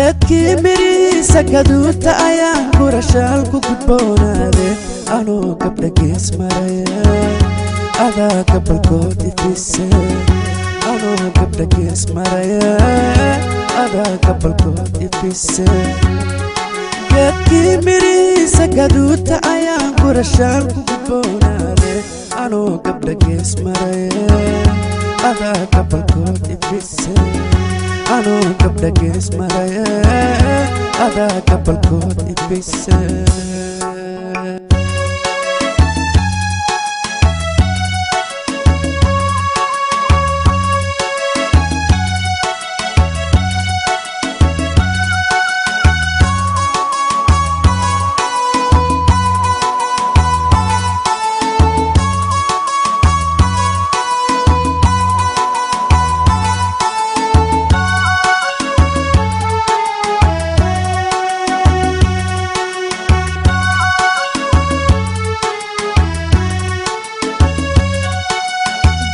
geedkii mirihiisa gaduudta ayaan gurashaalku gudboonaaday anuu gabdha gees maraya adaa gabalkood ifise anuu gabdha gees maraya adaa gabalkood ifise geedkii mirihiisa gaduudta ayaan gurashaalku gudboonaaday anuu gabdha gees maraya adaa gabalkood ifise anuu gabdha gees maraya adaa gabalkood ifise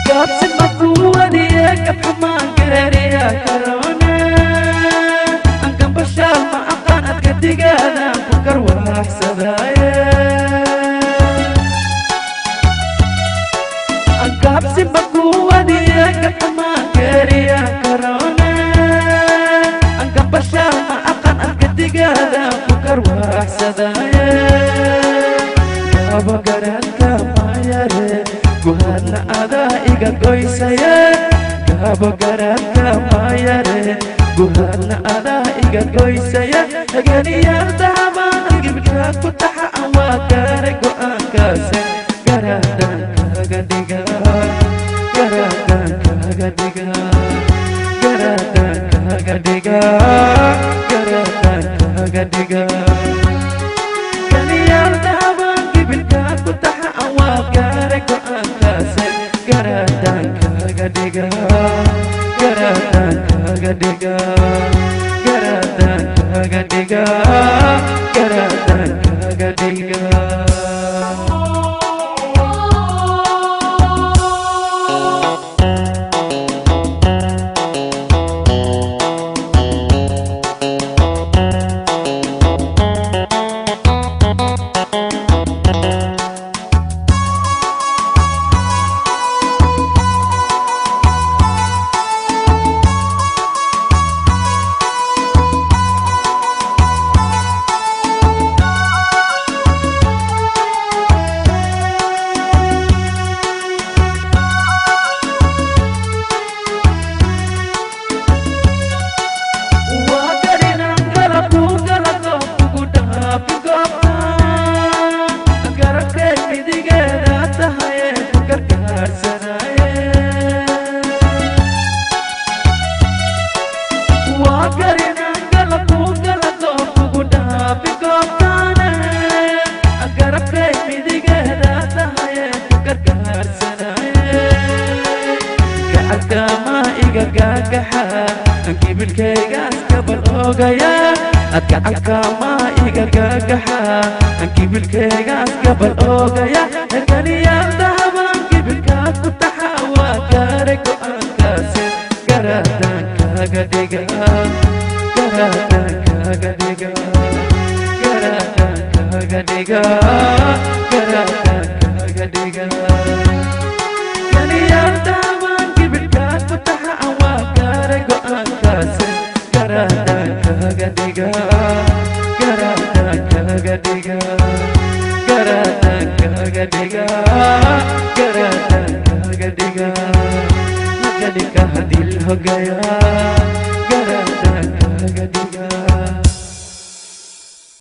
قابس مفروضي كبحمان قريريا كورونا أنكم بشار ما أقانت كدقانا فكر وحسدايا قابس مفروضي كبحمان قريريا كورونا أنكم بشار ما أقانت كدقانا فكر وحسدايا قابا قرانك ما يري guhadna adaa iga goysaya gaabo garaadka maayare guhadna adaa iga goysaya haganiyardaamaan gibka ku taxa aan waa gaaray go'aankaase garaadan kaaga dhiga garaadan kaaga dhiga garaadan kaaga dhiga garaadan kaaga dhiga haganiyardaamaan gibka ku taxa aan waa gaaray go'aankaase garaadan kaaga dhiga garaadan kaaga dhiga garaadan kaaga dhiga garaadan kaaga dhiga كيبلكيغاس قبل اوغايا اتكعك ما ايغا غغخا كيبلكيغاس قبل اوغايا الكنيا ذهبان كيبلكا كتحا وكارك انكاس غرادان كاغديغا غرادان كاغديغا غرادان كاغديغا غرادان كاغديغا كنيا ذهبان كيبلكا كتحا وكارك انكاس غرادان كاغديغا غرادان كاغديغا غرادان كاغديغا غرادان كاغديغا مجدك هديل هو گیا